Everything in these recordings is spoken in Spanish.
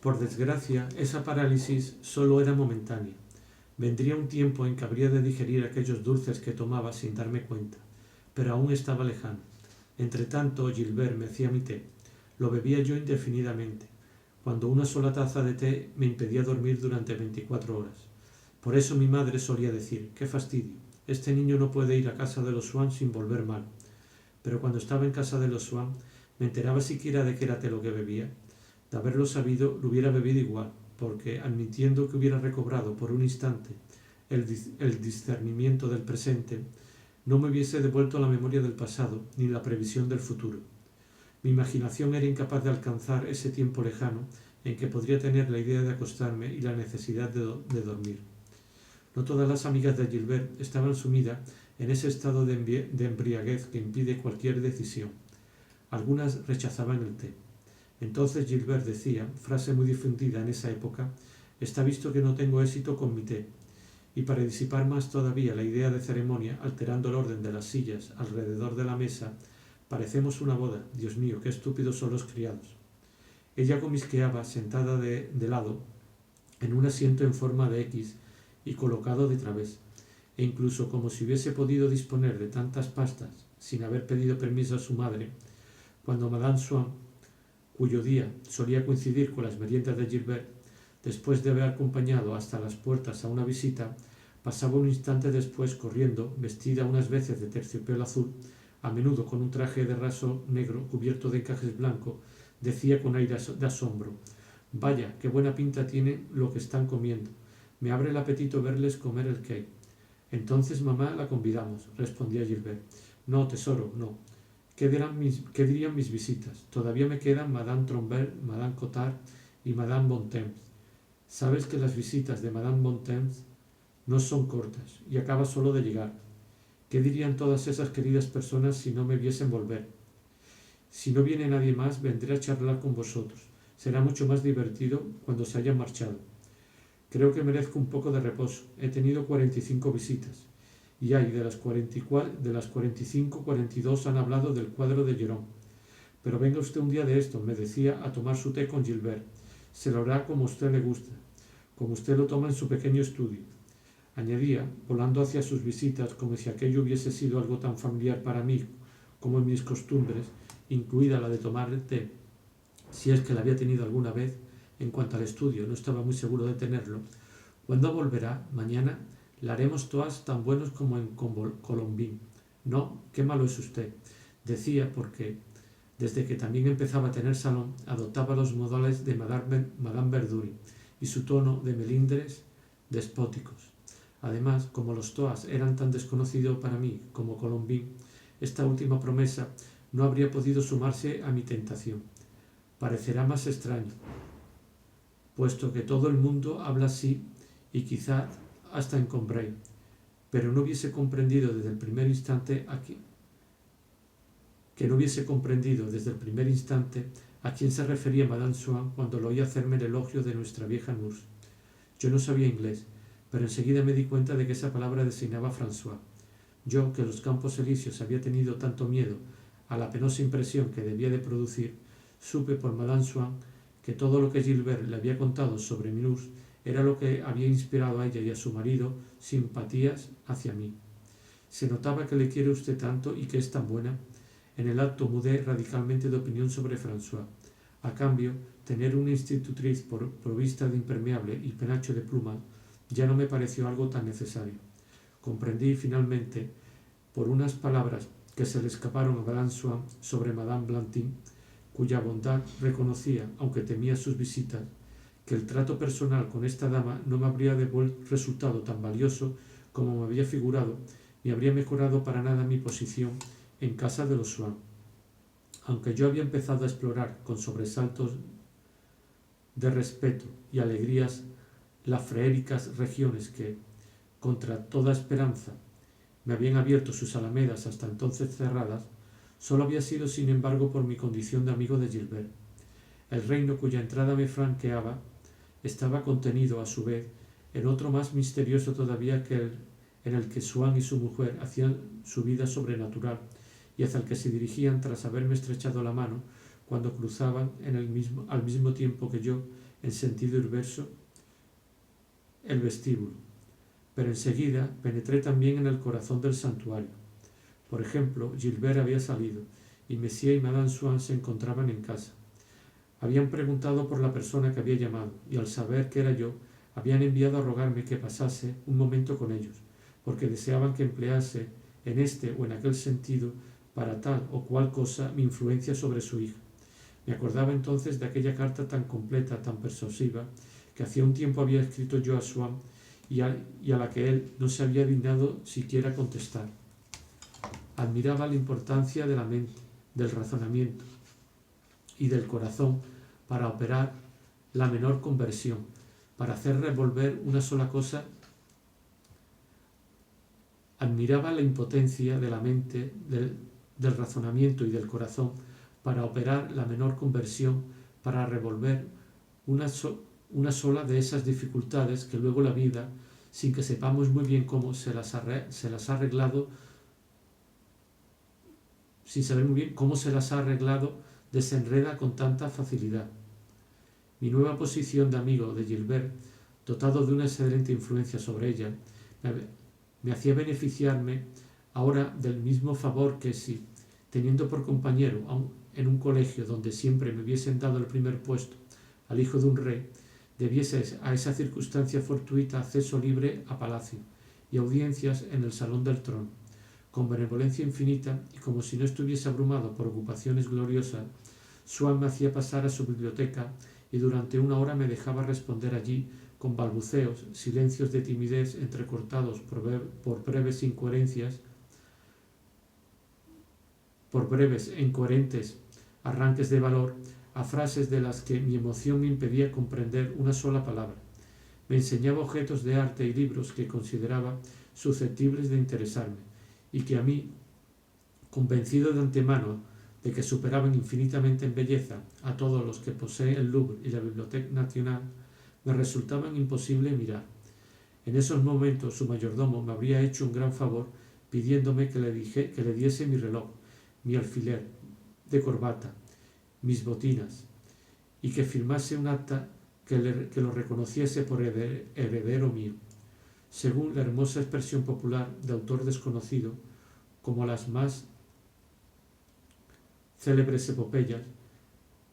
Por desgracia, esa parálisis solo era momentánea. Vendría un tiempo en que habría de digerir aquellos dulces que tomaba sin darme cuenta, pero aún estaba lejano. Entretanto, Gilbert me hacía mi té. Lo bebía yo indefinidamente, cuando una sola taza de té me impedía dormir durante 24 horas. Por eso mi madre solía decir: «¡Qué fastidio! Este niño no puede ir a casa de los Swann sin volver mal». Pero cuando estaba en casa de los Swann, ¿me enteraba siquiera de qué era té lo que bebía? De haberlo sabido, lo hubiera bebido igual, porque, admitiendo que hubiera recobrado por un instante el discernimiento del presente, no me hubiese devuelto la memoria del pasado ni la previsión del futuro. Mi imaginación era incapaz de alcanzar ese tiempo lejano en que podría tener la idea de acostarme y la necesidad de dormir. No todas las amigas de Gilbert estaban sumidas en ese estado de embriaguez que impide cualquier decisión. Algunas rechazaban el té. Entonces Gilbert decía, frase muy difundida en esa época: «Está visto que no tengo éxito con mi té». Y para disipar más todavía la idea de ceremonia, alterando el orden de las sillas alrededor de la mesa: «Parecemos una boda. Dios mío, qué estúpidos son los criados». Ella comisqueaba, sentada de lado, en un asiento en forma de X y colocado de través, e incluso como si hubiese podido disponer de tantas pastas sin haber pedido permiso a su madre, cuando Madame Swann, cuyo día solía coincidir con las meriendas de Gilbert, después de haber acompañado hasta las puertas a una visita, pasaba un instante después corriendo, vestida unas veces de terciopelo azul, a menudo con un traje de raso negro cubierto de encajes blancos, decía con aire de asombro: «Vaya, qué buena pinta tiene lo que están comiendo. Me abre el apetito verles comer el cake». «Entonces, mamá, la convidamos», respondía Gilbert. «No, tesoro, no. ¿Qué dirían mis visitas? Todavía me quedan Madame Trombert, Madame Cottard y Madame Bontemps. Sabes que las visitas de Madame Bontemps no son cortas y acaba solo de llegar. ¿Qué dirían todas esas queridas personas si no me viesen volver? Si no viene nadie más, vendré a charlar con vosotros. Será mucho más divertido cuando se hayan marchado. Creo que merezco un poco de reposo. He tenido 45 visitas. Y hay de las 45, 42 han hablado del cuadro de Gérôme. Pero venga usted un día de esto, me decía, a tomar su té con Gilbert. Se lo hará como a usted le gusta, como usted lo toma en su pequeño estudio». Añadía, volando hacia sus visitas como si aquello hubiese sido algo tan familiar para mí como en mis costumbres, incluida la de tomar té, si es que la había tenido alguna vez. En cuanto al estudio, no estaba muy seguro de tenerlo. «¿Cuándo volverá? ¿Mañana? La haremos todas tan buenos como en Colombín». «No, qué malo es usted», decía, porque desde que también empezaba a tener salón, adoptaba los modales de Madame Verdury y su tono de melindres despóticos. Además, como los Toas eran tan desconocidos para mí como Colombín, esta última promesa no habría podido sumarse a mi tentación. Parecerá más extraño, puesto que todo el mundo habla así, y quizá hasta en Combray, pero no hubiese comprendido desde el primer instante a quién se refería Madame Swann cuando lo oía hacerme el elogio de nuestra vieja nurse. Yo no sabía inglés, pero enseguida me di cuenta de que esa palabra designaba a François. Yo, que en los Campos Elíseos había tenido tanto miedo a la penosa impresión que debía de producir, supe por Madame Swann que todo lo que Gilbert le había contado sobre mi nurse era lo que había inspirado a ella y a su marido simpatías hacia mí. «Se notaba que le quiere usted tanto y que es tan buena». En el acto mudé radicalmente de opinión sobre François. A cambio, tener una institutriz provista de impermeable y penacho de plumas ya no me pareció algo tan necesario. Comprendí finalmente, por unas palabras que se le escaparon a Madame Swann sobre Madame Blantin, cuya bondad reconocía, aunque temía sus visitas, que el trato personal con esta dama no me habría resultado tan valioso como me había figurado, ni habría mejorado para nada mi posición en casa de los Swann. Aunque yo había empezado a explorar con sobresaltos de respeto y alegrías las freéricas regiones que, contra toda esperanza, me habían abierto sus alamedas hasta entonces cerradas, solo había sido sin embargo por mi condición de amigo de Gilbert. El reino cuya entrada me franqueaba estaba contenido, a su vez, en otro más misterioso todavía que en el que Swann y su mujer hacían su vida sobrenatural y hacia el que se dirigían tras haberme estrechado la mano cuando cruzaban al mismo tiempo que yo, en sentido inverso, el vestíbulo. Pero enseguida penetré también en el corazón del santuario. Por ejemplo, Gilbert había salido, y Monsieur y Madame Swann se encontraban en casa. Habían preguntado por la persona que había llamado, y al saber que era yo, habían enviado a rogarme que pasase un momento con ellos, porque deseaban que emplease en este o en aquel sentido para tal o cual cosa mi influencia sobre su hija. Me acordaba entonces de aquella carta tan completa, tan persuasiva, que hacía un tiempo había escrito yo a Swann y a la que él no se había dignado siquiera contestar. Admiraba la importancia de la mente, del razonamiento y del corazón para operar la menor conversión, para hacer revolver una sola cosa. Admiraba la impotencia de la mente, del razonamiento y del corazón para operar la menor conversión, para revolver una sola de esas dificultades que luego la vida, sin que sepamos muy bien cómo se las ha arreglado, sin saber muy bien cómo se las ha arreglado, desenreda con tanta facilidad. Mi nueva posición de amigo de Gilbert, dotado de una excelente influencia sobre ella, me hacía beneficiarme ahora del mismo favor que si, teniendo por compañero en un colegio donde siempre me hubiesen dado el primer puesto al hijo de un rey, debiese a esa circunstancia fortuita acceso libre a palacio y audiencias en el salón del trono. Con benevolencia infinita y como si no estuviese abrumado por ocupaciones gloriosas, Swann me hacía pasar a su biblioteca y durante una hora me dejaba responder allí con balbuceos, silencios de timidez entrecortados por breves incoherencias, por breves e incoherentes arranques de valor, a frases de las que mi emoción me impedía comprender una sola palabra. Me enseñaba objetos de arte y libros que consideraba susceptibles de interesarme, y que a mí, convencido de antemano de que superaban infinitamente en belleza a todos los que posee el Louvre y la Bibliothèque Nationale, me resultaban imposible mirar. En esos momentos su mayordomo me habría hecho un gran favor pidiéndome que le diese mi reloj, mi alfiler de corbata, mis botinas, y que firmase un acta que lo reconociese por heredero mío, según la hermosa expresión popular de autor desconocido, como las más célebres epopeyas,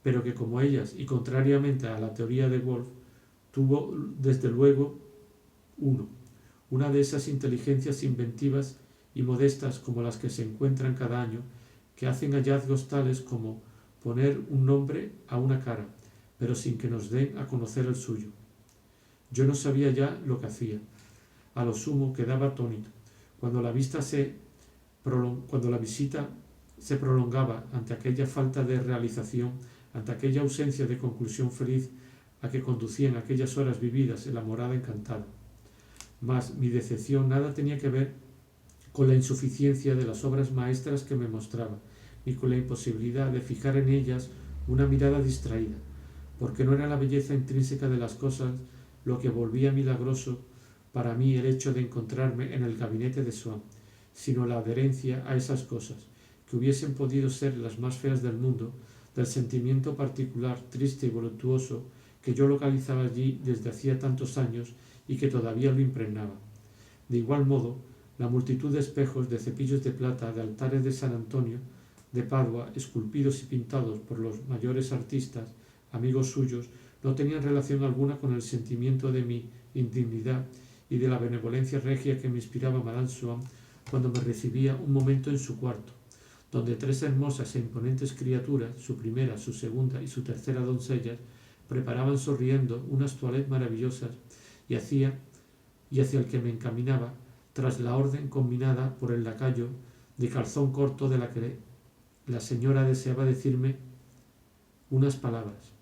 pero que como ellas, y contrariamente a la teoría de Wolff, tuvo desde luego una de esas inteligencias inventivas y modestas como las que se encuentran cada año, que hacen hallazgos tales como poner un nombre a una cara, pero sin que nos den a conocer el suyo. Yo no sabía ya lo que hacía. A lo sumo quedaba atónito. Cuando la visita se prolongaba ante aquella falta de realización, ante aquella ausencia de conclusión feliz a que conducían aquellas horas vividas en la morada encantada. Mas mi decepción nada tenía que ver con la insuficiencia de las obras maestras que me mostraba, ni con la imposibilidad de fijar en ellas una mirada distraída, porque no era la belleza intrínseca de las cosas lo que volvía milagroso para mí el hecho de encontrarme en el gabinete de Swann, sino la adherencia a esas cosas, que hubiesen podido ser las más feas del mundo, del sentimiento particular, triste y voluptuoso que yo localizaba allí desde hacía tantos años y que todavía lo impregnaba. De igual modo, la multitud de espejos, de cepillos de plata, de altares de San Antonio, de Padua, esculpidos y pintados por los mayores artistas, amigos suyos, no tenían relación alguna con el sentimiento de mi indignidad y de la benevolencia regia que me inspiraba Madame Swann cuando me recibía un momento en su cuarto, donde tres hermosas e imponentes criaturas, su primera, su segunda y su tercera doncella, preparaban sonriendo unas toilettes maravillosas y hacia el que me encaminaba, tras la orden combinada por el lacayo de calzón corto de la que la señora deseaba decirme unas palabras.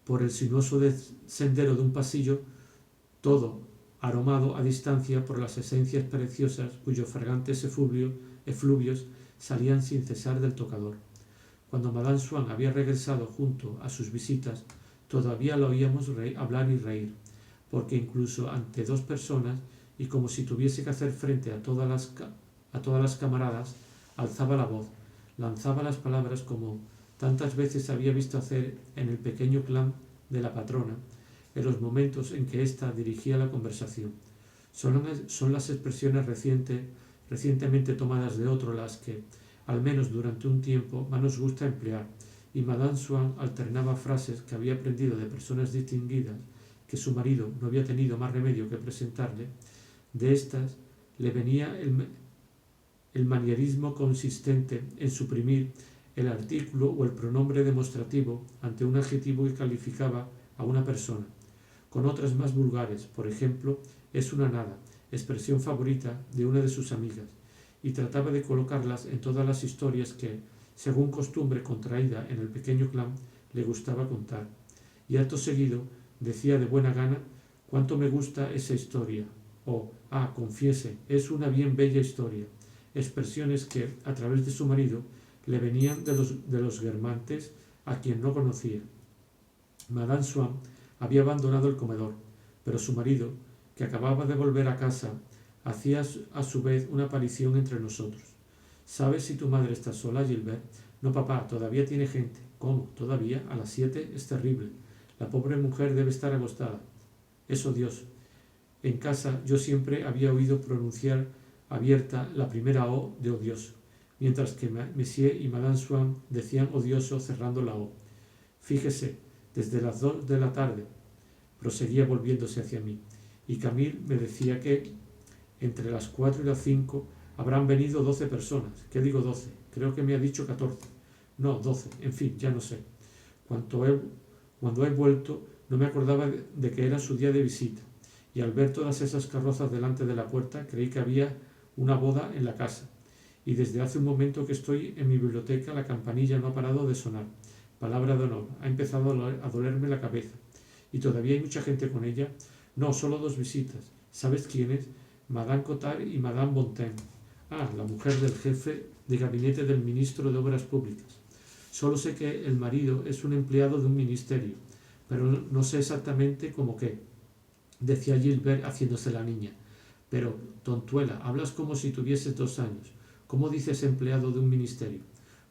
Por el sinuoso sendero de un pasillo, todo aromado a distancia por las esencias preciosas cuyos fragantes efluvios salían sin cesar del tocador. Cuando Madame Swann había regresado junto a sus visitas, todavía la oíamos hablar y reír, porque incluso ante dos personas, y como si tuviese que hacer frente a todas las camaradas, alzaba la voz, lanzaba las palabras tantas veces había visto hacer en el pequeño clan de la patrona, en los momentos en que ésta dirigía la conversación. Son las expresiones recientemente tomadas de otro las que, al menos durante un tiempo, más nos gusta emplear, y Madame Swann alternaba frases que había aprendido de personas distinguidas que su marido no había tenido más remedio que presentarle. De estas le venía el manierismo consistente en suprimir el artículo o el pronombre demostrativo ante un adjetivo que calificaba a una persona. Con otras más vulgares, por ejemplo, es una nada, expresión favorita de una de sus amigas, y trataba de colocarlas en todas las historias que, según costumbre contraída en el pequeño clan, le gustaba contar. Y acto seguido decía de buena gana: «¿Cuánto me gusta esa historia?» o «confiese, es una bien bella historia», expresiones que, a través de su marido, le venían de los Guermantes, a quien no conocía. Madame Swann había abandonado el comedor, pero su marido, que acababa de volver a casa, hacía a su vez una aparición entre nosotros. «¿Sabes si tu madre está sola, Gilbert?» «No, papá, todavía tiene gente». «¿Cómo? ¿Todavía? A las 7? Es terrible. La pobre mujer debe estar agostada». «Es odioso». En casa yo siempre había oído pronunciar abierta la primera O de odioso, mientras que Monsieur y Madame Swann decían odioso cerrando la O. «Fíjese, desde las 2 de la tarde», proseguía volviéndose hacia mí, «y Camille me decía que entre las 4 y las 5 habrán venido 12 personas. ¿Qué digo 12? Creo que me ha dicho 14. No, 12. En fin, ya no sé. Cuando he vuelto no me acordaba de que era su día de visita, y al ver todas esas carrozas delante de la puerta creí que había una boda en la casa. Y desde hace un momento que estoy en mi biblioteca la campanilla no ha parado de sonar. Palabra de honor, ha empezado a dolerme la cabeza. ¿Y todavía hay mucha gente con ella?» «No, solo 2 visitas. ¿Sabes quiénes? Madame Cottard y Madame Bontemps». «Ah, la mujer del jefe de gabinete del ministro de Obras Públicas. Solo sé que el marido es un empleado de un ministerio, pero no sé exactamente cómo qué», decía Gilbert haciéndose la niña. «Pero, tontuela, hablas como si tuvieses 2 años. ¿Cómo dices empleado de un ministerio?»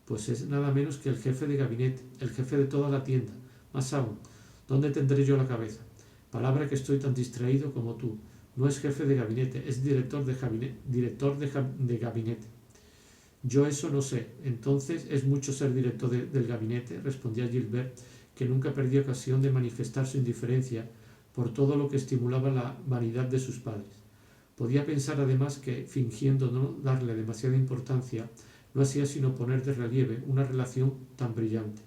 «Pues es nada menos que el jefe de gabinete, el jefe de toda la tienda. Más aún, ¿dónde tendré yo la cabeza? Palabra que estoy tan distraído como tú. No es jefe de gabinete, es director de gabinete». «Yo eso no sé. Entonces es mucho ser director del gabinete», respondía Gilbert, que nunca perdía ocasión de manifestar su indiferencia por todo lo que estimulaba la vanidad de sus padres. Podía pensar además que, fingiendo no darle demasiada importancia, no hacía sino poner de relieve una relación tan brillante.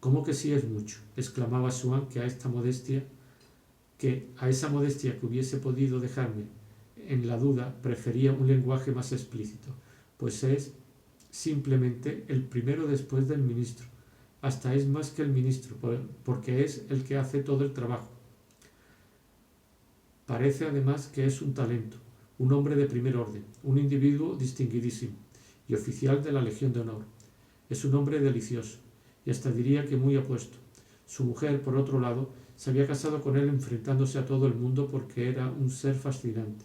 «¿Cómo que sí es mucho?», exclamaba Swann, que a esa modestia que hubiese podido dejarme en la duda prefería un lenguaje más explícito. «Pues es simplemente el primero después del ministro. Hasta es más que el ministro, porque es el que hace todo el trabajo. Parece además que es un talento, un hombre de primer orden, un individuo distinguidísimo y oficial de la Legión de Honor. Es un hombre delicioso, y hasta diría que muy apuesto. Su mujer, por otro lado, se había casado con él enfrentándose a todo el mundo porque era un ser fascinante.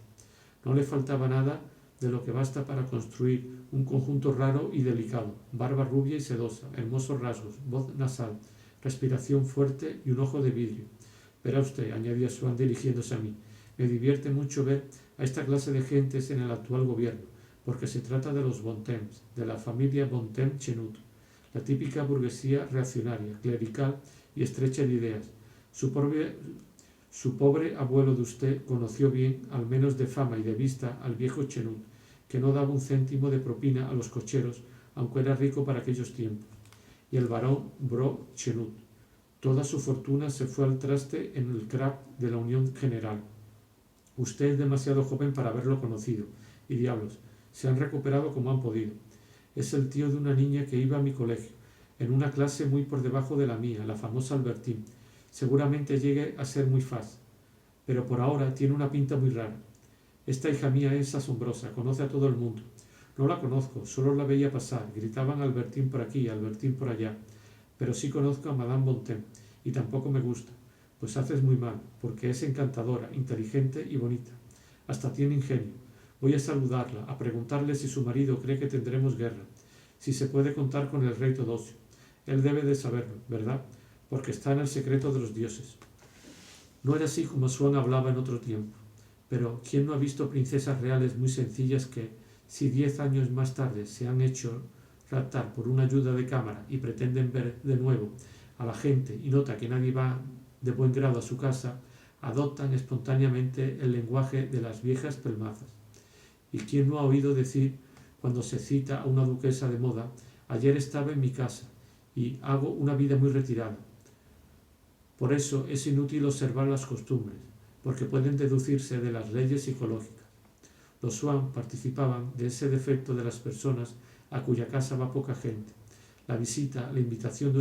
No le faltaba nada de lo que basta para construir un conjunto raro y delicado: barba rubia y sedosa, hermosos rasgos, voz nasal, respiración fuerte y un ojo de vidrio. Verá usted», añadía Swann dirigiéndose a mí, «me divierte mucho ver a esta clase de gentes en el actual gobierno, porque se trata de los Bontemps, de la familia Bontemps-Chenut, la típica burguesía reaccionaria, clerical y estrecha de ideas. Su pobre abuelo de usted conoció bien, al menos de fama y de vista, al viejo Chenut, que no daba un céntimo de propina a los cocheros, aunque era rico para aquellos tiempos, y el barón Bro Chenut. Toda su fortuna se fue al traste en el crack de la Unión General. Usted es demasiado joven para haberlo conocido, y diablos, se han recuperado como han podido. Es el tío de una niña que iba a mi colegio, en una clase muy por debajo de la mía, la famosa Albertine. Seguramente llegue a ser muy faz, pero por ahora tiene una pinta muy rara. Esta hija mía es asombrosa, conoce a todo el mundo. No la conozco, solo la veía pasar, gritaban Albertine por aquí, Albertine por allá. Pero sí conozco a Madame Bontemps, y tampoco me gusta. Pues haces muy mal, porque es encantadora, inteligente y bonita. Hasta tiene ingenio. Voy a saludarla, a preguntarle si su marido cree que tendremos guerra. si se puede contar con el rey Teodosio. Él debe de saberlo, ¿verdad? Porque está en el secreto de los dioses. No era así como Swan hablaba en otro tiempo. Pero ¿quién no ha visto princesas reales muy sencillas que, si 10 años más tarde se han hecho raptar por una ayuda de cámara y pretenden ver de nuevo a la gente y nota que nadie va de buen grado a su casa, adoptan espontáneamente el lenguaje de las viejas pelmazas? ¿Y quién no ha oído decir, cuando se cita a una duquesa de moda, ayer estaba en mi casa y hago una vida muy retirada? Por eso es inútil observar las costumbres, porque pueden deducirse de las leyes psicológicas. Los Swan participaban de ese defecto de las personas a cuya casa va poca gente. La visita, la invitación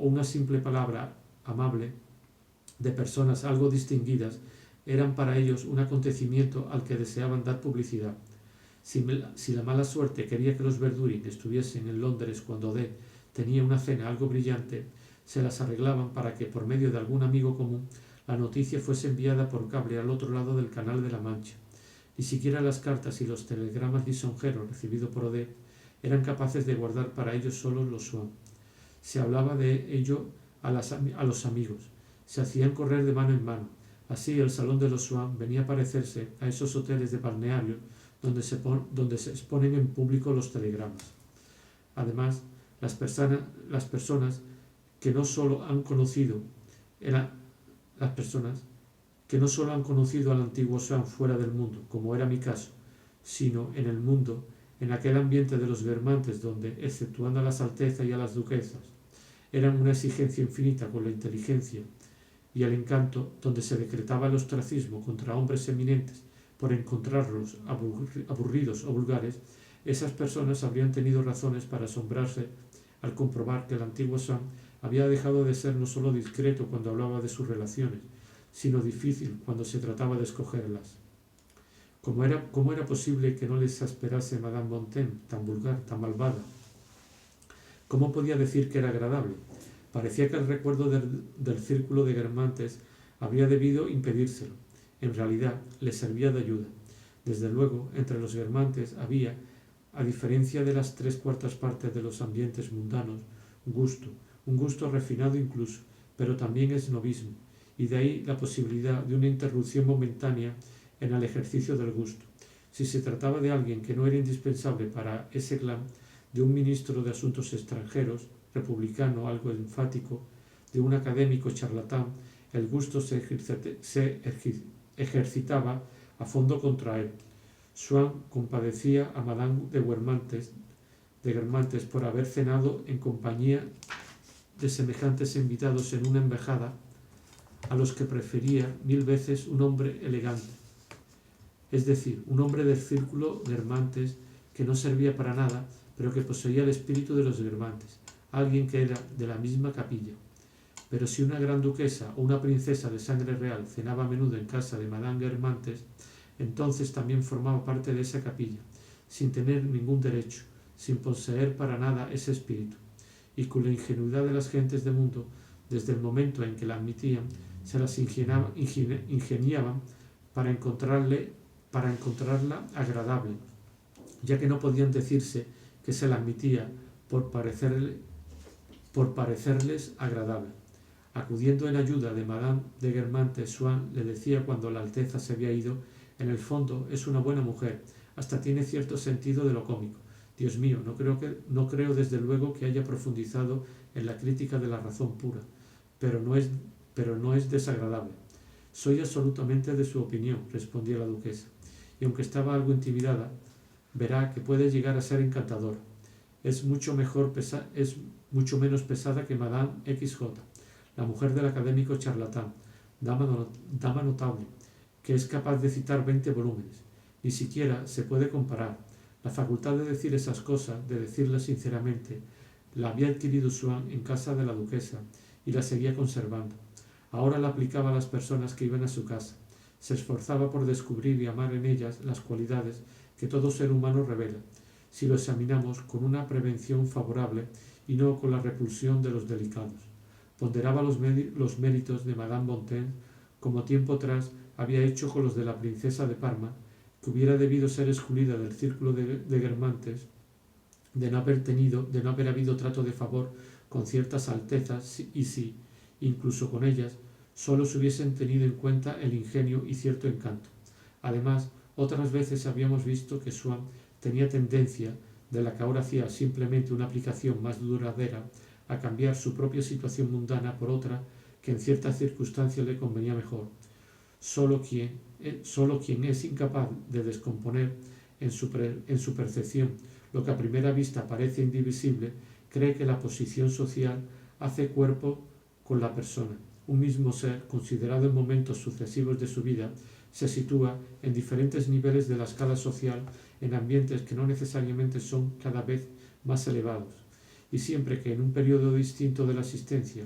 o una simple palabra amable de personas algo distinguidas eran para ellos un acontecimiento al que deseaban dar publicidad. Si la mala suerte quería que los Verdurin estuviesen en Londres cuando D tenía una cena algo brillante, se las arreglaban para que, por medio de algún amigo común, la noticia fuese enviada por cable al otro lado del Canal de la Mancha. Ni siquiera las cartas y los telegramas lisonjeros recibidos por Odette eran capaces de guardar para ellos solos los Swan. Se hablaba de ello a los amigos, se hacían correr de mano en mano. Así el salón de los Swan venía a parecerse a esos hoteles de balneario donde se exponen en público los telegramas. Además, las personas que no solo han conocido al antiguo Swan fuera del mundo, como era mi caso, sino en el mundo, en aquel ambiente de los Guermantes donde, exceptuando a las altezas y a las duquesas, eran una exigencia infinita con la inteligencia y el encanto, donde se decretaba el ostracismo contra hombres eminentes por encontrarlos aburridos o vulgares, esas personas habrían tenido razones para asombrarse al comprobar que el antiguo Swan había dejado de ser no solo discreto cuando hablaba de sus relaciones, sino difícil cuando se trataba de escogerlas. ¿Cómo era posible que no le exasperase Madame Montaigne, tan vulgar, tan malvada? ¿Cómo podía decir que era agradable? Parecía que el recuerdo del círculo de Guermantes habría debido impedírselo. En realidad, le servía de ayuda. Desde luego, entre los Guermantes había, a diferencia de las 3/4 partes de los ambientes mundanos, un gusto refinado incluso, pero también esnobismo, y de ahí la posibilidad de una interrupción momentánea en el ejercicio del gusto. Si se trataba de alguien que no era indispensable para ese clan, de un ministro de Asuntos Extranjeros, republicano algo enfático, de un académico charlatán, el gusto se ejercitaba a fondo contra él. Swan compadecía a Madame de Guermantes por haber cenado en compañía de semejantes invitados en una embajada, a los que prefería 1000 veces un hombre elegante, es decir, un hombre del círculo Guermantes que no servía para nada, pero que poseía el espíritu de los Guermantes, alguien que era de la misma capilla. Pero si una gran duquesa o una princesa de sangre real cenaba a menudo en casa de Madame Guermantes, entonces también formaba parte de esa capilla, sin tener ningún derecho, sin poseer para nada ese espíritu, y con la ingenuidad de las gentes de mundo, desde el momento en que la admitían, se las ingeniaban para encontrarla agradable, ya que no podían decirse que se la admitía por parecerles agradable. Acudiendo en ayuda de Madame de Guermantes, Swan le decía cuando la Alteza se había ido: en el fondo es una buena mujer, hasta tiene cierto sentido de lo cómico. Dios mío, no creo desde luego que haya profundizado en la crítica de la razón pura, pero no es desagradable. Soy absolutamente de su opinión, respondía la duquesa, y aunque estaba algo intimidada, verá que puede llegar a ser encantadora. Es mucho menos pesada que Madame XJ, la mujer del académico charlatán, dama notable, que es capaz de citar 20 volúmenes. Ni siquiera se puede comparar. La facultad de decir esas cosas, de decirlas sinceramente, la había adquirido Swan en casa de la duquesa y la seguía conservando. Ahora la aplicaba a las personas que iban a su casa. Se esforzaba por descubrir y amar en ellas las cualidades que todo ser humano revela, si lo examinamos con una prevención favorable y no con la repulsión de los delicados. Ponderaba los méritos de Madame Montaigne como tiempo atrás había hecho con los de la princesa de Parma, que hubiera debido ser excluida del círculo de Guermantes, de no haber habido trato de favor con ciertas altezas, y si, incluso con ellas, sólo se hubiesen tenido en cuenta el ingenio y cierto encanto. Además, otras veces habíamos visto que Swann tenía tendencia, de la que ahora hacía simplemente una aplicación más duradera, a cambiar su propia situación mundana por otra que en ciertas circunstancias le convenía mejor. Solo quien es incapaz de descomponer en su percepción lo que a primera vista parece indivisible, cree que la posición social hace cuerpo con la persona. Un mismo ser, considerado en momentos sucesivos de su vida, se sitúa en diferentes niveles de la escala social en ambientes que no necesariamente son cada vez más elevados. Y siempre que en un periodo distinto de la existencia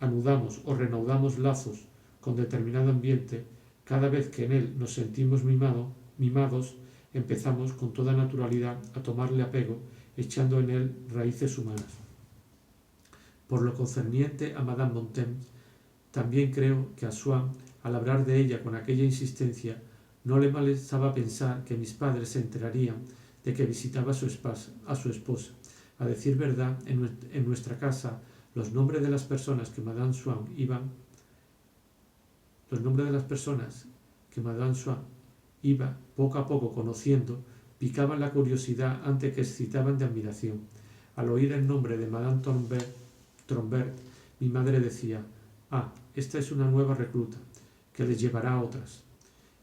anudamos o reanudamos lazos con determinado ambiente, cada vez que en él nos sentimos mimados, empezamos con toda naturalidad a tomarle apego, echando en él raíces humanas. Por lo concerniente a Madame Montaigne, también creo que a Swann, al hablar de ella con aquella insistencia, no le molestaba pensar que mis padres se enterarían de que visitaba a su esposa. A decir verdad, en nuestra casa, los nombres de las personas que Madame Swann iba poco a poco conociendo, picaban la curiosidad antes que excitaban de admiración. Al oír el nombre de Madame Trombert, mi madre decía: «Ah, esta es una nueva recluta, que les llevará a otras».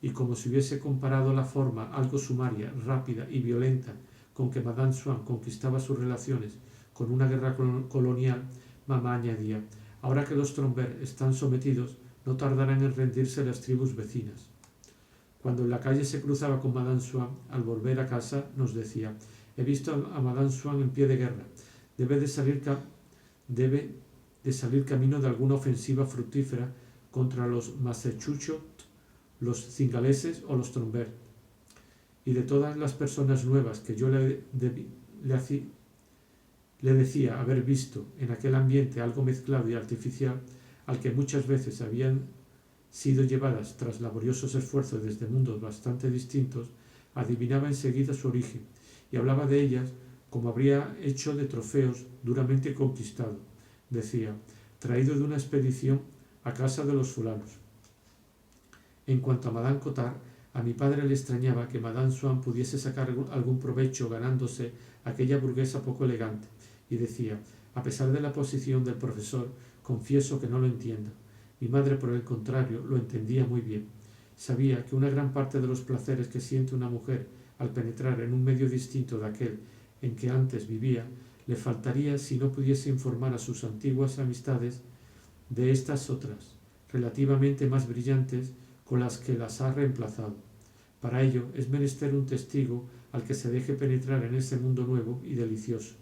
Y como si hubiese comparado la forma algo sumaria, rápida y violenta con que Madame Swann conquistaba sus relaciones con una guerra colonial, mamá añadía: «Ahora que los Trombert están sometidos, no tardarán en rendirse las tribus vecinas». Cuando en la calle se cruzaba con Madame Swann, al volver a casa, nos decía: «He visto a Madame Swann en pie de guerra. Debe de salir camino de alguna ofensiva fructífera contra los Massachusetts, los cingaleses o los Trombert». Y de todas las personas nuevas que yo le decía haber visto en aquel ambiente algo mezclado y artificial, al que muchas veces habían sido llevadas tras laboriosos esfuerzos desde mundos bastante distintos, adivinaba enseguida su origen y hablaba de ellas como habría hecho de trofeos duramente conquistados. Decía: «traído de una expedición a casa de los fulanos». En cuanto a Madame Cottard, a mi padre le extrañaba que Madame Swann pudiese sacar algún provecho ganándose aquella burguesa poco elegante, y decía: «A pesar de la posición del profesor, confieso que no lo entiendo». Mi madre, por el contrario, lo entendía muy bien. Sabía que una gran parte de los placeres que siente una mujer al penetrar en un medio distinto de aquel en que antes vivía, le faltaría si no pudiese informar a sus antiguas amistades de estas otras, relativamente más brillantes, con las que las ha reemplazado. Para ello es menester un testigo al que se deje penetrar en ese mundo nuevo y delicioso,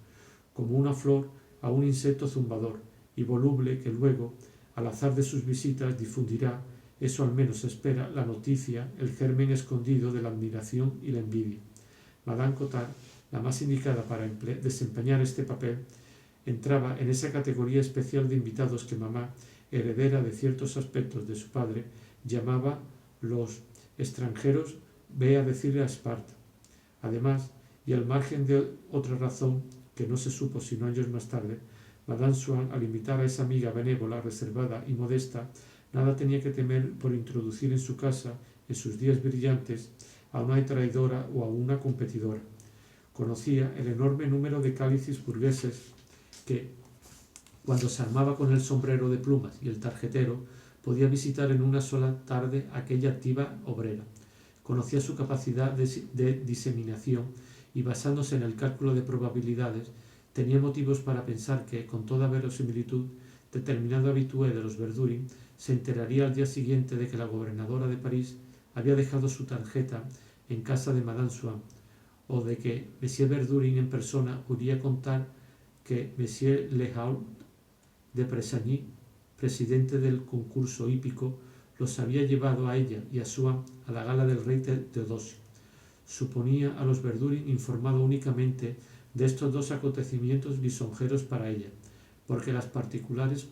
como una flor a un insecto zumbador y voluble que luego, al azar de sus visitas, difundirá, eso al menos espera, la noticia, el germen escondido de la admiración y la envidia. Madame Cottard, la más indicada para desempeñar este papel, entraba en esa categoría especial de invitados que mamá, heredera de ciertos aspectos de su padre, llamaba los extranjeros ve a decirle a Esparta. Además, y al margen de otra razón que no se supo sino años más tarde, Madame Swann, al invitar a esa amiga benévola, reservada y modesta, nada tenía que temer por introducir en su casa, en sus días brillantes, a una traidora o a una competidora. Conocía el enorme número de cálices burgueses que, cuando se armaba con el sombrero de plumas y el tarjetero, podía visitar en una sola tarde aquella activa obrera. Conocía su capacidad de diseminación y, basándose en el cálculo de probabilidades, tenía motivos para pensar que, con toda verosimilitud, determinado habitué de los Verdurin se enteraría al día siguiente de que la gobernadora de París había dejado su tarjeta en casa de Madame Swann, o de que Monsieur Verdurin en persona oiría contar que Monsieur Lehault de Presagny, presidente del concurso hípico, los había llevado a ella y a Swann a la gala del rey Teodosio. Suponía a los Verdurin informado únicamente de estos dos acontecimientos lisonjeros para ella, porque las particulares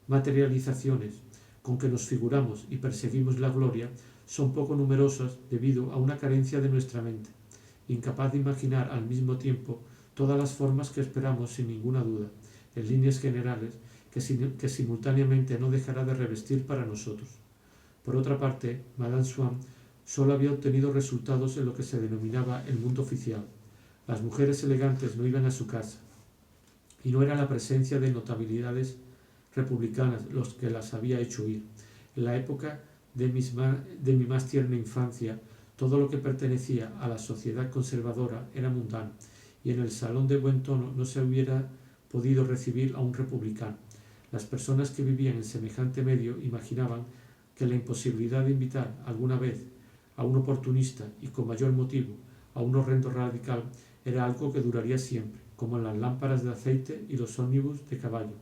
materializaciones con que nos figuramos y perseguimos la gloria son poco numerosas debido a una carencia de nuestra mente, incapaz de imaginar al mismo tiempo todas las formas que esperamos sin ninguna duda, en líneas generales, que simultáneamente no dejará de revestir para nosotros. Por otra parte, Madame Swann solo había obtenido resultados en lo que se denominaba el mundo oficial. Las mujeres elegantes no iban a su casa, y no era la presencia de notabilidades republicanas los que las había hecho huir. En la época de mi más tierna infancia, todo lo que pertenecía a la sociedad conservadora era mundano, y en el salón de buen tono no se hubiera podido recibir a un republicano. Las personas que vivían en semejante medio imaginaban que la imposibilidad de invitar alguna vez a un oportunista y con mayor motivo a un horrendo radical era algo que duraría siempre, como en las lámparas de aceite y los ómnibus de caballo.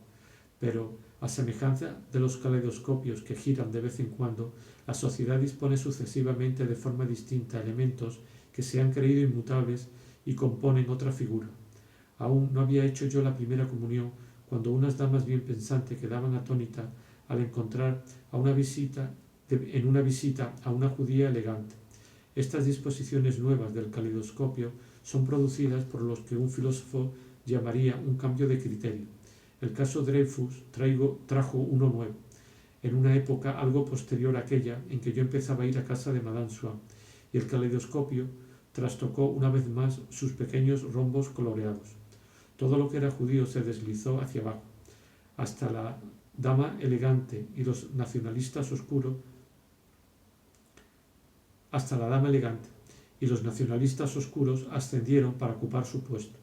Pero, a semejanza de los caleidoscopios que giran de vez en cuando, la sociedad dispone sucesivamente de forma distinta elementos que se han creído inmutables y componen otra figura. Aún no había hecho yo la primera comunión cuando unas damas bien pensantes quedaban atónitas al encontrar en una visita a una judía elegante. Estas disposiciones nuevas del caleidoscopio son producidas por lo que un filósofo llamaría un cambio de criterio. El caso Dreyfus trajo uno nuevo, en una época algo posterior a aquella en que yo empezaba a ir a casa de Madame Swann, y el caleidoscopio trastocó una vez más sus pequeños rombos coloreados. Todo lo que era judío se deslizó hacia abajo, hasta la dama elegante y los nacionalistas oscuros, ascendieron para ocupar su puesto.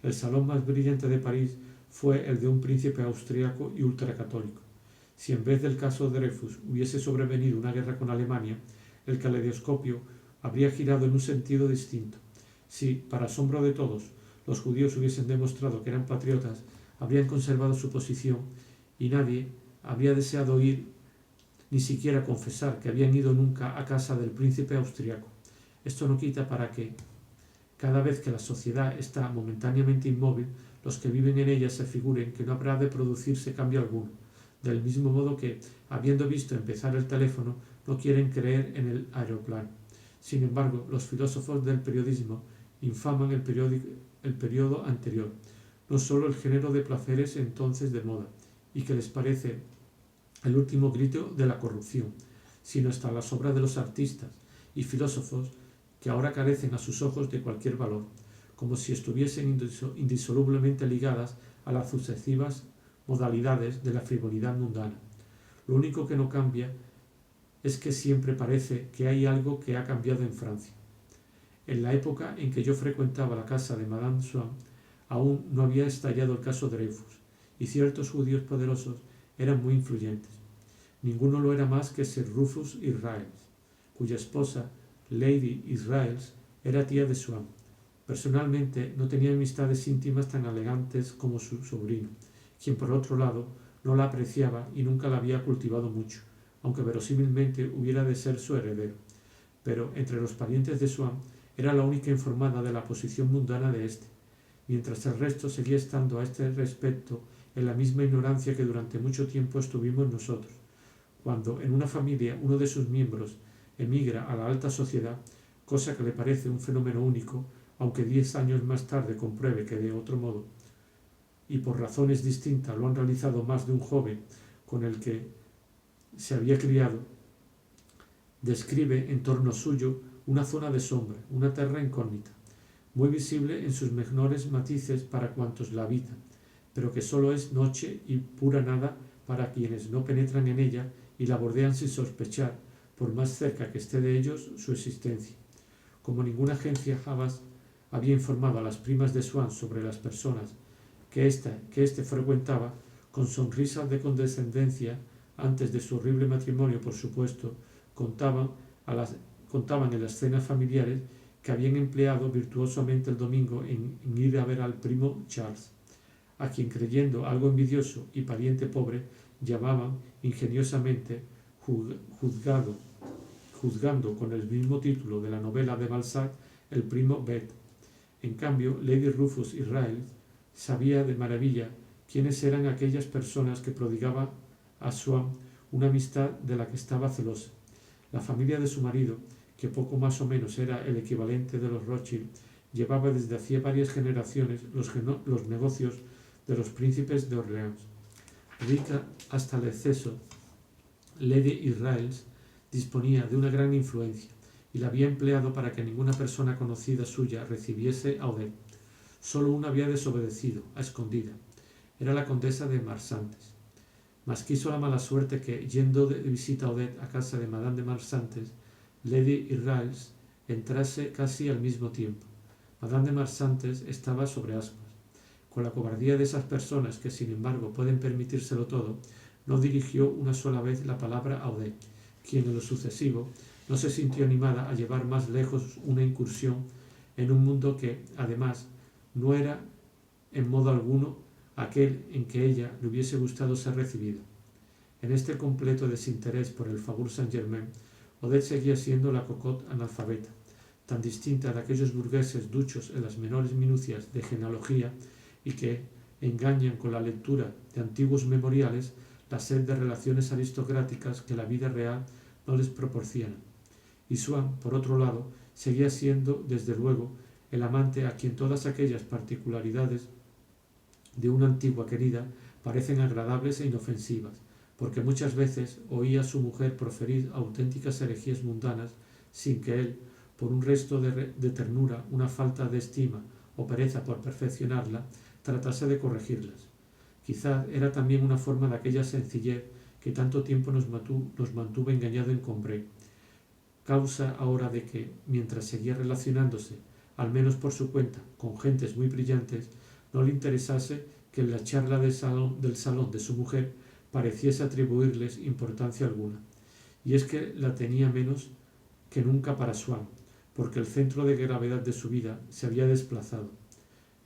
El salón más brillante de París fue el de un príncipe austriaco y ultracatólico. Si en vez del caso Dreyfus hubiese sobrevenido una guerra con Alemania, el caleidoscopio habría girado en un sentido distinto. Si, para asombro de todos, los judíos hubiesen demostrado que eran patriotas, habrían conservado su posición y nadie habría deseado ir ni siquiera confesar que habían ido nunca a casa del príncipe austriaco. Esto no quita para que, cada vez que la sociedad está momentáneamente inmóvil, los que viven en ella se figuren que no habrá de producirse cambio alguno, del mismo modo que, habiendo visto empezar el teléfono, no quieren creer en el aeroplano. Sin embargo, los filósofos del periodismo infaman el periodo anterior, no sólo el género de placeres entonces de moda, y que les parece el último grito de la corrupción, sino hasta las obras de los artistas y filósofos que ahora carecen a sus ojos de cualquier valor, como si estuviesen indisolublemente ligadas a las sucesivas modalidades de la frivolidad mundana. Lo único que no cambia es que siempre parece que hay algo que ha cambiado en Francia. En la época en que yo frecuentaba la casa de Madame Swann, aún no había estallado el caso Dreyfus, y ciertos judíos poderosos eran muy influyentes. Ninguno lo era más que Sir Rufus Israels, cuya esposa, Lady Israels, era tía de Swann. Personalmente no tenía amistades íntimas tan elegantes como su sobrino, quien por otro lado no la apreciaba y nunca la había cultivado mucho, aunque verosímilmente hubiera de ser su heredero. Pero entre los parientes de Swann era la única informada de la posición mundana de éste, mientras el resto seguía estando a este respecto en la misma ignorancia que durante mucho tiempo estuvimos nosotros. Cuando en una familia uno de sus miembros emigra a la alta sociedad, cosa que le parece un fenómeno único, aunque 10 años más tarde compruebe que de otro modo, y por razones distintas lo han realizado más de un joven con el que se había criado, describe en torno suyo una zona de sombra, una tierra incógnita, muy visible en sus menores matices para cuantos la habitan, pero que sólo es noche y pura nada para quienes no penetran en ella y la bordean sin sospechar, por más cerca que esté de ellos, su existencia. Como ninguna agencia jamás había informado a las primas de Swann sobre las personas que éste frecuentaba, con sonrisas de condescendencia, antes de su horrible matrimonio, por supuesto, contaban en las cenas familiares que habían empleado virtuosamente el domingo en ir a ver al primo Charles, a quien, creyendo algo envidioso y pariente pobre, llamaban ingeniosamente juzgando con el mismo título de la novela de Balzac el primo Bet. En cambio, Lady Rufus Israels sabía de maravilla quiénes eran aquellas personas que prodigaban a Swann una amistad de la que estaba celosa. La familia de su marido, que poco más o menos era el equivalente de los Rothschild, llevaba desde hacía varias generaciones los negocios de los príncipes de Orleans. Rica hasta el exceso, Lady Israels disponía de una gran influencia y la había empleado para que ninguna persona conocida suya recibiese a Odette. Solo una había desobedecido, a escondida. Era la condesa de Marsantes. Mas quiso la mala suerte que, yendo de visita a Odette a casa de Madame de Marsantes, Lady Israels entrase casi al mismo tiempo. Madame de Marsantes estaba sobre ascuas. Con la cobardía de esas personas que, sin embargo, pueden permitírselo todo, no dirigió una sola vez la palabra a Odette, quien en lo sucesivo no se sintió animada a llevar más lejos una incursión en un mundo que, además, no era en modo alguno aquel en que ella le hubiese gustado ser recibida. En este completo desinterés por el Faubourg Saint-Germain, Odette seguía siendo la cocotte analfabeta, tan distinta de aquellos burgueses duchos en las menores minucias de genealogía y que engañan con la lectura de antiguos memoriales la sed de relaciones aristocráticas que la vida real no les proporciona. Y Swann, por otro lado, seguía siendo, desde luego, el amante a quien todas aquellas particularidades de una antigua querida parecen agradables e inofensivas, porque muchas veces oía a su mujer proferir auténticas herejías mundanas sin que él, por un resto de ternura, una falta de estima o pereza por perfeccionarla, tratase de corregirlas. Quizá era también una forma de aquella sencillez que tanto tiempo nos mantuvo engañado en Combray, causa ahora de que, mientras seguía relacionándose, al menos por su cuenta, con gentes muy brillantes, no le interesase que en la charla del salón de su mujer pareciese atribuirles importancia alguna. Y es que la tenía menos que nunca para Swann, porque el centro de gravedad de su vida se había desplazado.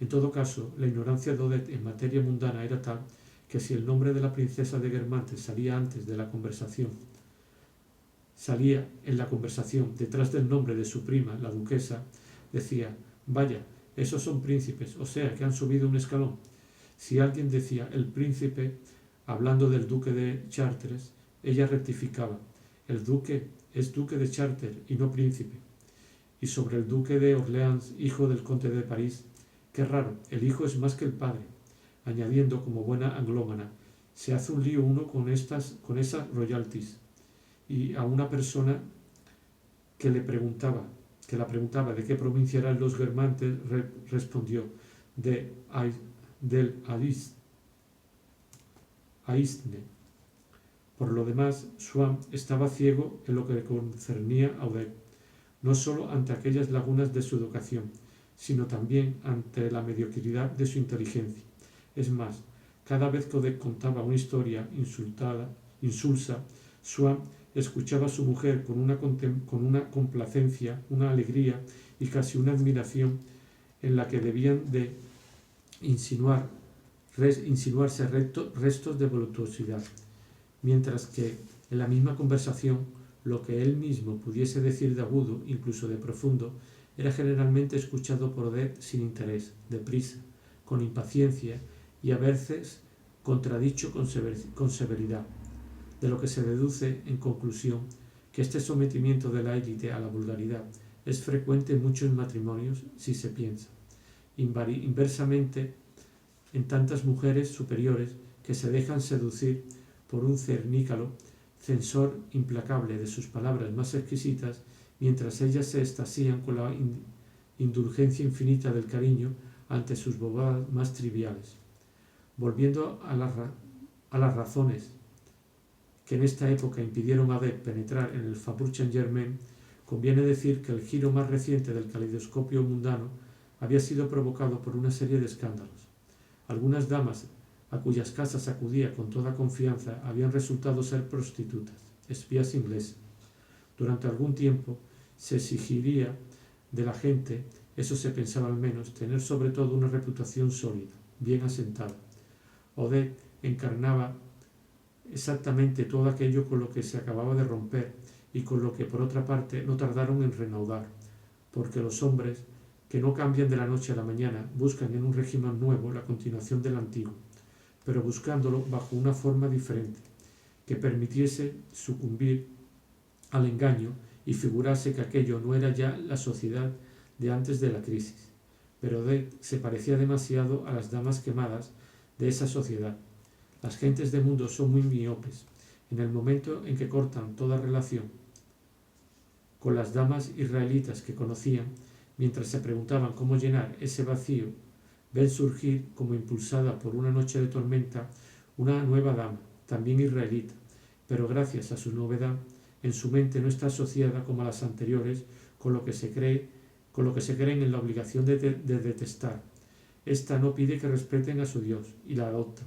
En todo caso, la ignorancia de Odette en materia mundana era tal que si el nombre de la princesa de Guermantes salía en la conversación detrás del nombre de su prima, la duquesa, decía: vaya, esos son príncipes, o sea que han subido un escalón. Si alguien decía el príncipe, hablando del duque de Chartres, ella rectificaba: el duque es duque de Chartres y no príncipe. Y sobre el duque de Orleans, hijo del conde de París, qué raro, el hijo es más que el padre, añadiendo como buena anglómana: se hace un lío uno con esas royalties. Y a una persona que la preguntaba de qué provincia eran los Guermantes, respondió: del Aisne. Por lo demás, Swann estaba ciego en lo que le concernía a Odette, no sólo ante aquellas lagunas de su educación, sino también ante la mediocridad de su inteligencia. Es más, cada vez que Odette contaba una historia insulsa, Swann escuchaba a su mujer con una complacencia, una alegría y casi una admiración en la que debían de insinuarse restos de voluptuosidad, mientras que en la misma conversación lo que él mismo pudiese decir de agudo, incluso de profundo, era generalmente escuchado por Odette sin interés, deprisa, con impaciencia y a veces contradicho con severidad, de lo que se deduce, en conclusión, que este sometimiento de la élite a la vulgaridad es frecuente en muchos matrimonios si se piensa. Inversamente, en tantas mujeres superiores que se dejan seducir por un cernícalo, censor implacable de sus palabras más exquisitas, mientras ellas se extasían con la indulgencia infinita del cariño ante sus bobadas más triviales. Volviendo a las razones que en esta época impidieron a Odette penetrar en el Faubourg Saint-Germain, conviene decir que el giro más reciente del caleidoscopio mundano había sido provocado por una serie de escándalos. Algunas damas a cuyas casas acudía con toda confianza habían resultado ser prostitutas, espías inglesas. Durante algún tiempo se exigiría de la gente, eso se pensaba al menos, tener sobre todo una reputación sólida, bien asentada. Odette encarnaba exactamente todo aquello con lo que se acababa de romper y con lo que por otra parte no tardaron en reanudar, porque los hombres que no cambian de la noche a la mañana buscan en un régimen nuevo la continuación del antiguo, pero buscándolo bajo una forma diferente, que permitiese sucumbir al engaño y figurarse que aquello no era ya la sociedad de antes de la crisis. Pero Odette se parecía demasiado a las damas quemadas de esa sociedad. Las gentes de mundo son muy miopes. En el momento en que cortan toda relación con las damas israelitas que conocían, mientras se preguntaban cómo llenar ese vacío, ven surgir, como impulsada por una noche de tormenta, una nueva dama, también israelita, pero gracias a su novedad, en su mente no está asociada como a las anteriores con lo que se creen en la obligación de detestar. Esta no pide que respeten a su Dios y la adopta.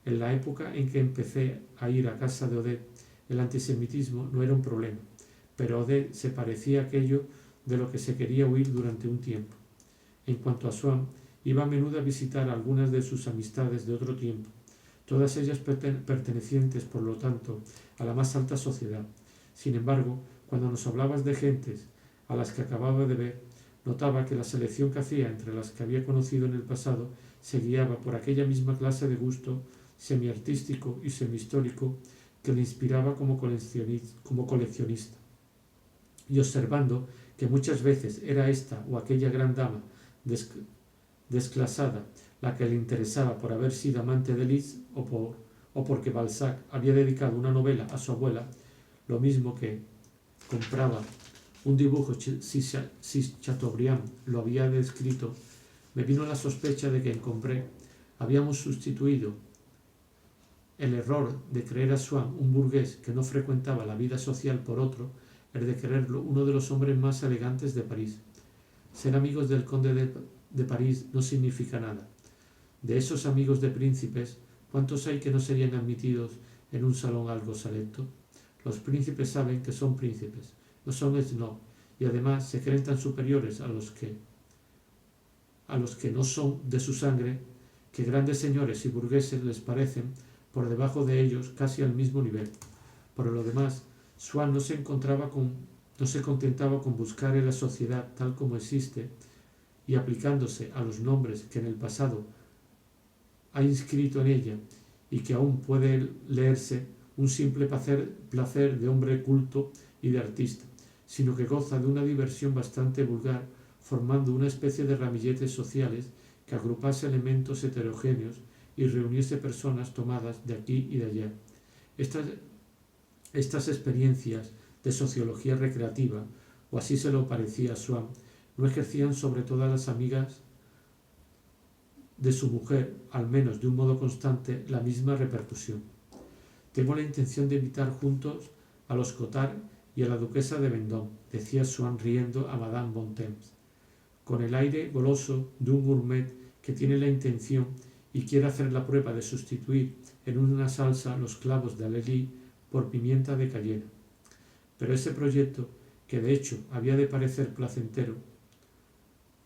En la época en que empecé a ir a casa de Odette, el antisemitismo no era un problema, pero Odette se parecía a aquello de lo que se quería huir durante un tiempo. En cuanto a Swann, iba a menudo a visitar a algunas de sus amistades de otro tiempo, todas ellas pertenecientes, por lo tanto, a la más alta sociedad. Sin embargo, cuando nos hablabas de gentes a las que acababa de ver, notaba que la selección que hacía entre las que había conocido en el pasado se guiaba por aquella misma clase de gusto semiartístico y semihistórico que le inspiraba como coleccionista. Y observando que muchas veces era esta o aquella gran dama desclasada la que le interesaba por haber sido amante de Liszt o porque Balzac había dedicado una novela a su abuela, lo mismo que compraba un dibujo si Chateaubriand lo había descrito, me vino la sospecha de que en Compré habíamos sustituido el error de creer a Swann un burgués que no frecuentaba la vida social por otro, el de creerlo uno de los hombres más elegantes de París. Ser amigos del conde de París no significa nada. De esos amigos de príncipes, ¿cuántos hay que no serían admitidos en un salón algo selecto? Los príncipes saben que son príncipes, no son snob, y además se creen tan superiores a los que no son de su sangre, que grandes señores y burgueses les parecen por debajo de ellos casi al mismo nivel. Por lo demás, Swann no se contentaba con buscar en la sociedad tal como existe y aplicándose a los nombres que en el pasado ha inscrito en ella y que aún puede leerse un simple placer de hombre culto y de artista, sino que goza de una diversión bastante vulgar, formando una especie de ramilletes sociales que agrupase elementos heterogéneos y reuniese personas tomadas de aquí y de allá. Estas experiencias de sociología recreativa, o así se lo parecía a Swann, no ejercían sobre todas las amigas de su mujer, al menos de un modo constante, la misma repercusión. Tengo la intención de invitar juntos a los Cottard y a la duquesa de Vendôme, decía Swann riendo a Madame Bontemps, con el aire goloso de un gourmet que tiene la intención y quiere hacer la prueba de sustituir en una salsa los clavos de alelí por pimienta de cayena. Pero ese proyecto, que de hecho había de parecer placentero,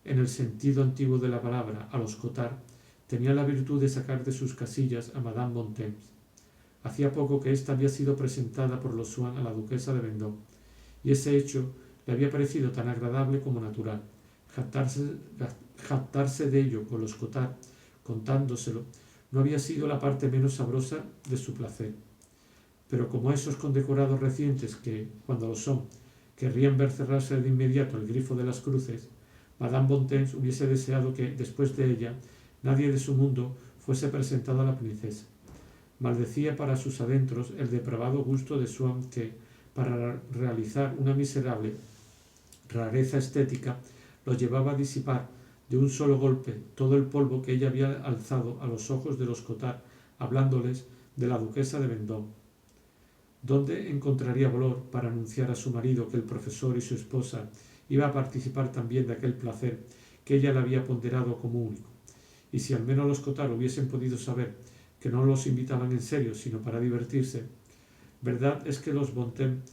en el sentido antiguo de la palabra, a los Cottard, tenía la virtud de sacar de sus casillas a Madame Bontemps. Hacía poco que ésta había sido presentada por los Swann a la duquesa de Vendôme, y ese hecho le había parecido tan agradable como natural. Jactarse de ello con los Cottard, contándoselo, no había sido la parte menos sabrosa de su placer. Pero como esos condecorados recientes que, cuando lo son, querrían ver cerrarse de inmediato el grifo de las cruces, Madame Bontemps hubiese deseado que, después de ella, nadie de su mundo fuese presentado a la princesa. Maldecía para sus adentros el depravado gusto de Swann que, para realizar una miserable rareza estética, lo llevaba a disipar de un solo golpe todo el polvo que ella había alzado a los ojos de los Cottard, hablándoles de la duquesa de Vendôme. ¿Dónde encontraría valor para anunciar a su marido que el profesor y su esposa iba a participar también de aquel placer que ella le había ponderado como único? Y si al menos los Cottard hubiesen podido saber que no los invitaban en serio, sino para divertirse. Verdad es que los Bontemps